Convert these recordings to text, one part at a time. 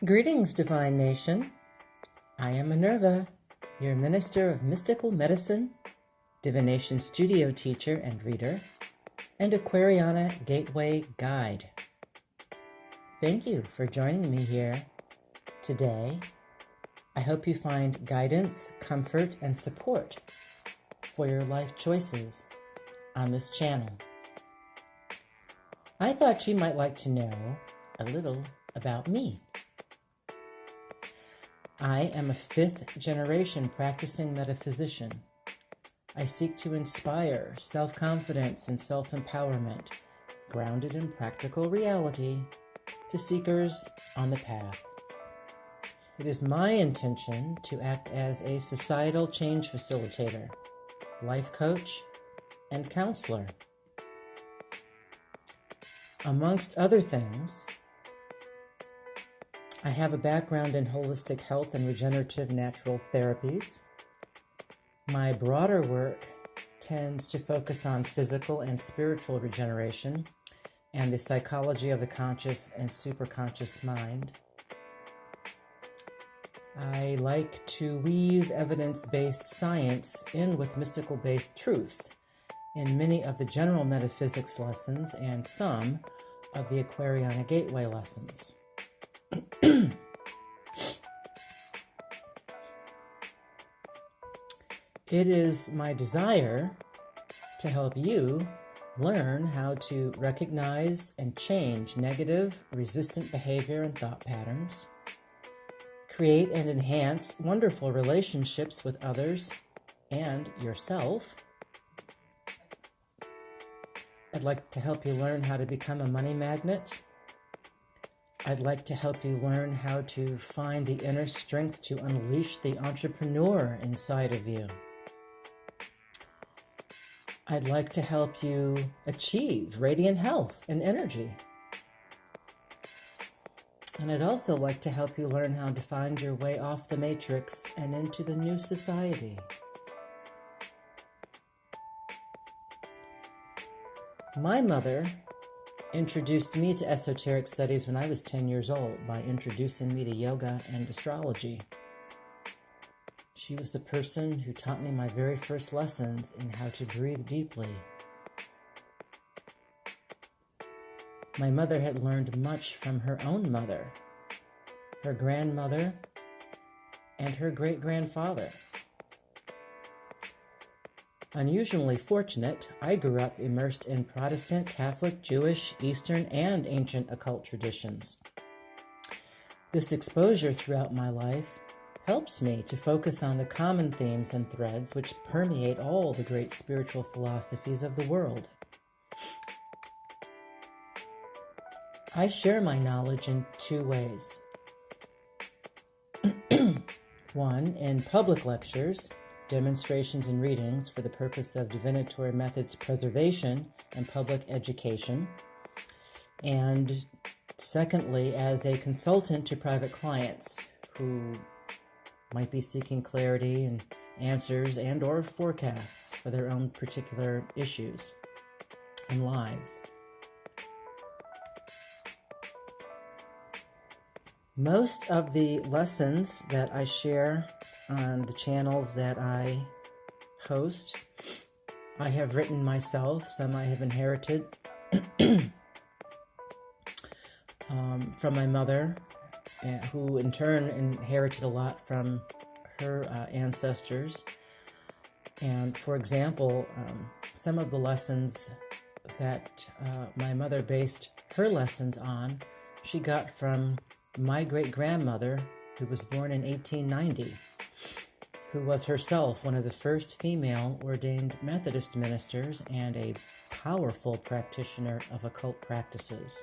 Greetings, Divine Nation. I am Minerva, your Minister of Mystical Medicine, Divination Studio teacher and reader, and Aquariana Gateway Guide. Thank you for joining me here today. I hope you find guidance, comfort, and support for your life choices on this channel. I thought you might like to know a little about me. I am a fifth-generation practicing metaphysician. I seek to inspire self-confidence and self-empowerment, grounded in practical reality, to seekers on the path. It is my intention to act as a societal change facilitator, life coach, and counselor. Amongst other things, I have a background in holistic health and regenerative natural therapies. My broader work tends to focus on physical and spiritual regeneration and the psychology of the conscious and superconscious mind. I like to weave evidence-based science in with mystical-based truths in many of the general metaphysics lessons and some of the Aquariana Gateway lessons. It is my desire to help you learn how to recognize and change negative, resistant behavior and thought patterns, create and enhance wonderful relationships with others and yourself. I'd like to help you learn how to become a money magnet. I'd like to help you learn how to find the inner strength to unleash the entrepreneur inside of you. I'd like to help you achieve radiant health and energy. And I'd also like to help you learn how to find your way off the matrix and into the new society. My mother introduced me to esoteric studies when I was 10 years old by introducing me to yoga and astrology. She was the person who taught me my very first lessons in how to breathe deeply. My mother had learned much from her own mother, her grandmother, and her great-grandfather. Unusually fortunate, I grew up immersed in Protestant, Catholic, Jewish, Eastern, and ancient occult traditions. This exposure throughout my life helps me to focus on the common themes and threads which permeate all the great spiritual philosophies of the world. I share my knowledge in two ways. One, in public lectures, demonstrations and readings for the purpose of divinatory methods preservation and public education. And secondly, as a consultant to private clients who might be seeking clarity and answers and or forecasts for their own particular issues and lives. Most of the lessons that I share on the channels that I host, I have written myself. Some I have inherited from my mother, who in turn inherited a lot from her ancestors. And for example, some of the lessons that my mother based her lessons on, she got from my great-grandmother, who was born in 1890, who was herself one of the first female ordained Methodist ministers and a powerful practitioner of occult practices.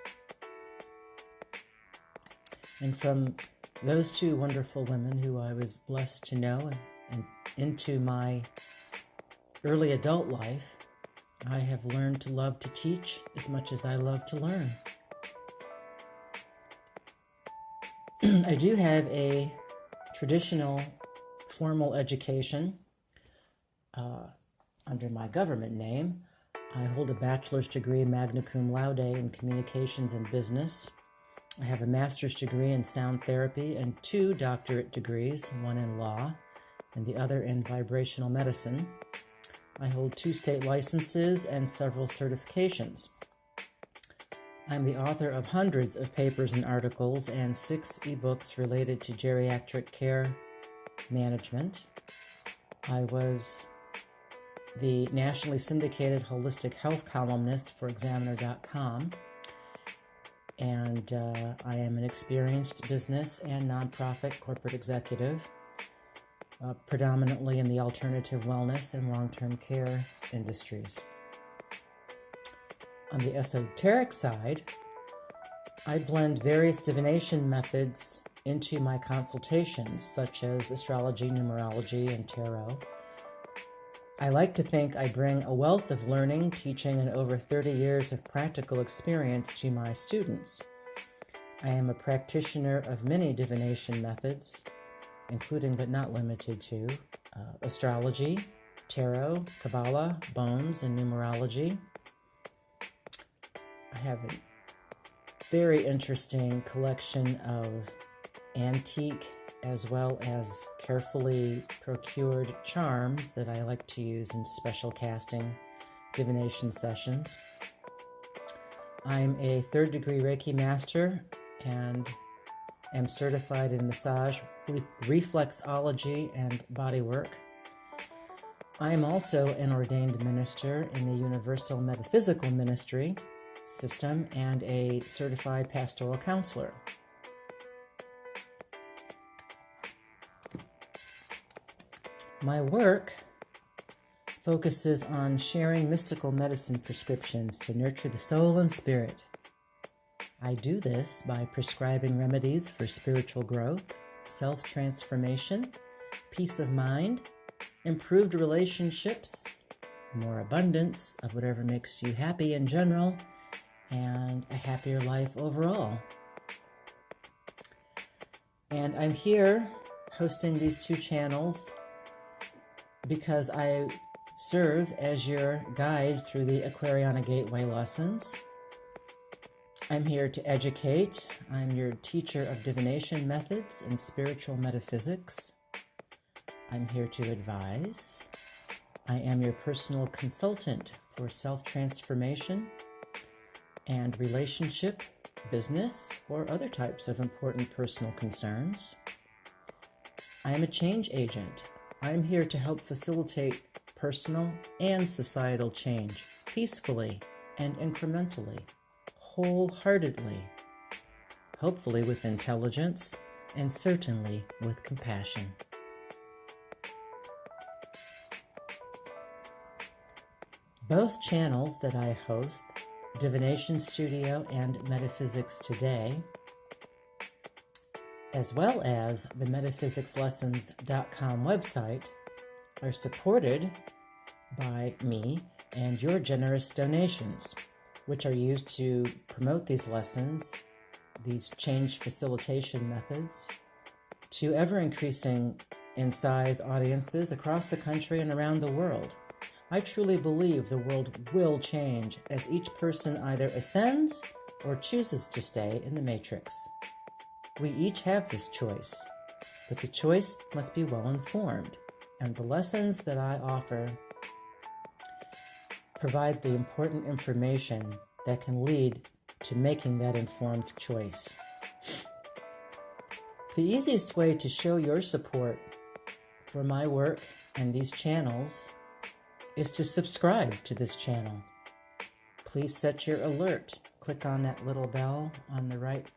And from those two wonderful women who I was blessed to know and into my early adult life, I have learned to love to teach as much as I love to learn. I do have a traditional formal education under my government name. I hold a bachelor's degree magna cum laude in communications and business I have a master's degree in sound therapy and 2 doctorate degrees, one in law and the other in vibrational medicine. I hold 2 state licenses and several certifications. I'm the author of hundreds of papers and articles and 6 ebooks related to geriatric care management. I was the nationally syndicated holistic health columnist for Examiner.com. And I am an experienced business and nonprofit corporate executive, predominantly in the alternative wellness and long-term care industries. On the esoteric side, I blend various divination methods into my consultations, such as astrology, numerology, and tarot. I like to think I bring a wealth of learning, teaching, and over 30 years of practical experience to my students. I am a practitioner of many divination methods, including but not limited to astrology, tarot, Kabbalah, bones, and numerology. I have a very interesting collection of antique as well as carefully procured charms that I like to use in special casting divination sessions. I'm a 3rd degree Reiki master and am certified in massage, reflexology, and bodywork. I am also an ordained minister in the Universal Metaphysical Ministry system and a certified pastoral counselor. My work focuses on sharing mystical medicine prescriptions to nurture the soul and spirit. I do this by prescribing remedies for spiritual growth, self-transformation, peace of mind, improved relationships, more abundance of whatever makes you happy in general, and a happier life overall. And I'm here hosting these 2 channels because I serve as your guide through the Aquariana Gateway lessons. I'm here to educate. I'm your teacher of divination methods and spiritual metaphysics. I'm here to advise. I am your personal consultant for self-transformation and relationship, business, or other types of important personal concerns. I am a change agent. I'm here to help facilitate personal and societal change peacefully and incrementally, wholeheartedly, hopefully with intelligence, and certainly with compassion. Both channels that I host, Divination Studio and Metaphysics Today, as well as the metaphysicsLessons.com website, are supported by me and your generous donations, which are used to promote these lessons, these change facilitation methods, to ever-increasing in size audiences across the country and around the world. I truly believe the world will change as each person either ascends or chooses to stay in the matrix. We each have this choice, but the choice must be well informed, and the lessons that I offer provide the important information that can lead to making that informed choice. The easiest way to show your support for my work and these channels is to subscribe to this channel. Please set your alert. Click on that little bell on the right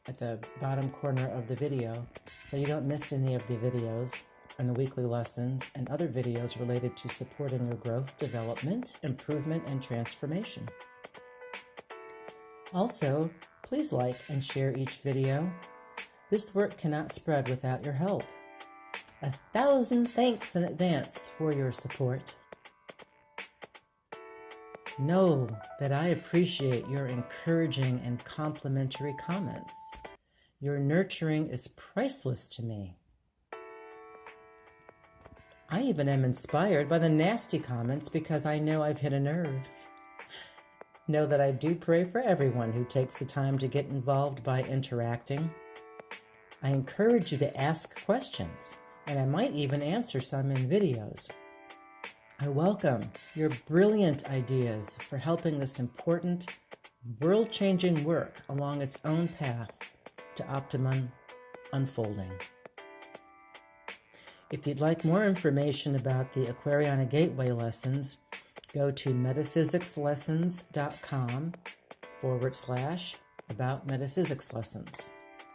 at the bottom corner of the video so you don't miss any of the videos and the weekly lessons and other videos related to supporting your growth, development, improvement, and transformation. Also, please like and share each video. This work cannot spread without your help. 1,000 thanks in advance for your support. Know that I appreciate your encouraging and complimentary comments. Your nurturing is priceless to me. I even am inspired by the nasty comments because I know I've hit a nerve. Know that I do pray for everyone who takes the time to get involved by interacting. I encourage you to ask questions, and I might even answer some in videos. I welcome your brilliant ideas for helping this important, world-changing work along its own path to optimum unfolding. If you'd like more information about the Aquariana Gateway lessons, go to metaphysics.lessons.com/about metaphysics lessons,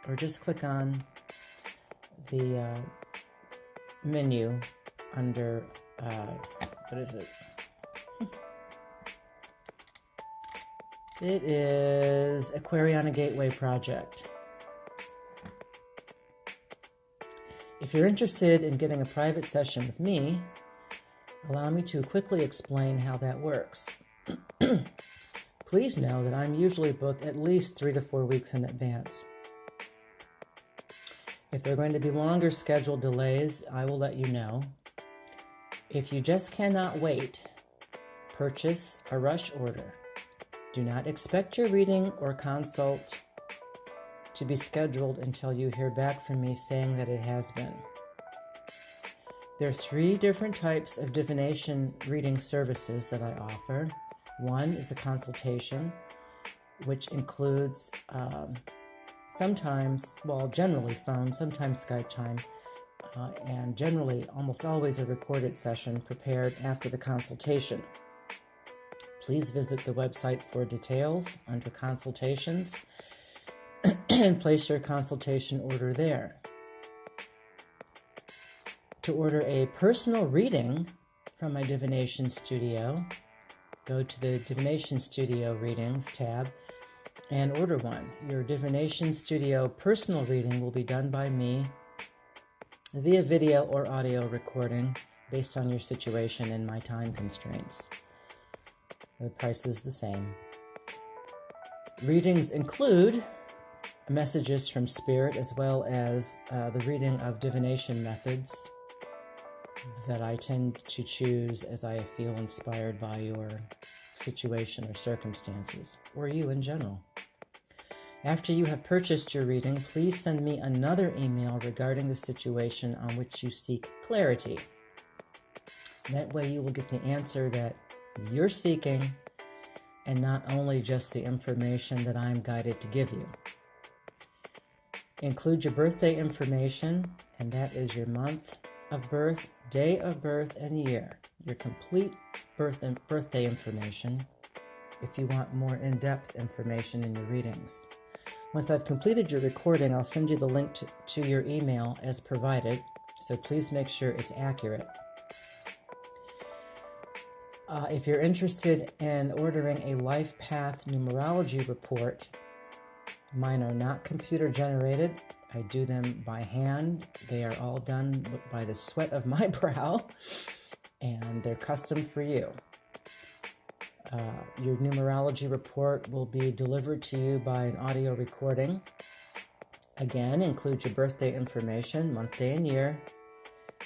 or just click on the menu under, what is it? It is Aquariana Gateway Project. If you're interested in getting a private session with me, allow me to quickly explain how that works. Please know that I'm usually booked at least 3 to 4 weeks in advance. If there are going to be longer scheduled delays, I will let you know. If you just cannot wait, purchase a rush order. Do not expect your reading or consult to be scheduled until you hear back from me saying that it has been. There are 3 different types of divination reading services that I offer. One is a consultation, which includes generally phone, sometimes Skype time, and generally almost always a recorded session prepared after the consultation. Please visit the website for details under consultations and place your consultation order there. To order a personal reading from my Divination Studio, go to the Divination Studio Readings tab and order one. Your Divination Studio personal reading will be done by me via video or audio recording based on your situation and my time constraints. The price is the same. Readings include messages from Spirit as well as the reading of divination methods that I tend to choose as I feel inspired by your situation or circumstances, or you in general. After you have purchased your reading, please send me another email regarding the situation on which you seek clarity. That way you will get the answer that you're seeking and not only just the information that I am guided to give you. Include your birthday information, and that is your month of birth, day of birth, and year. Your complete birthday information if you want more in-depth information in your readings. Once I've completed your recording, I'll send you the link to your email as provided, so please make sure it's accurate. If you're interested in ordering a life path numerology report, mine are not computer generated. I do them by hand. They are all done by the sweat of my brow, and they're custom for you. Your numerology report will be delivered to you by an audio recording. Again, include your birthday information, month, day, and year,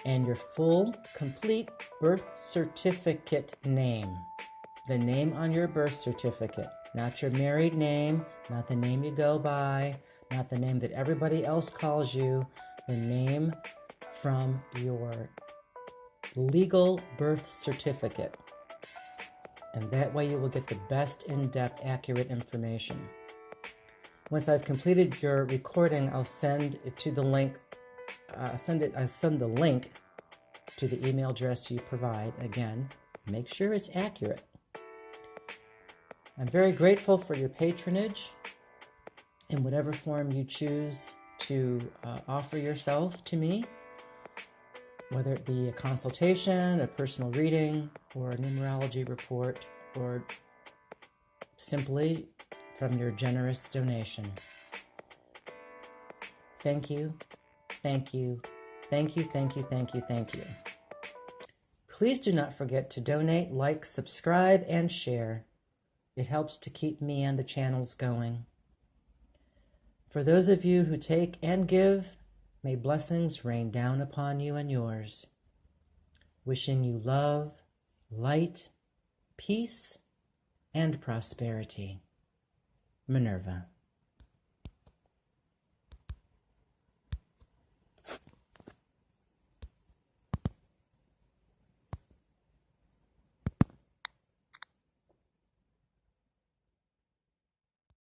and your full, complete birth certificate name. The name on your birth certificate, not your married name, not the name you go by, not the name that everybody else calls you, the name from your legal birth certificate. And that way you will get the best in-depth, accurate information. Once I've completed your recording, I'll send it to the link. I send the link to the email address you provide. Again, make sure it's accurate. I'm very grateful for your patronage in whatever form you choose to offer yourself to me, whether it be a consultation, a personal reading, or a numerology report, or simply from your generous donation. Thank you, thank you, thank you, thank you, thank you, thank you. Please do not forget to donate, like, subscribe, and share. It helps to keep me and the channels going. For those of you who take and give, may blessings rain down upon you and yours. Wishing you love, light, peace, and prosperity. Minerva.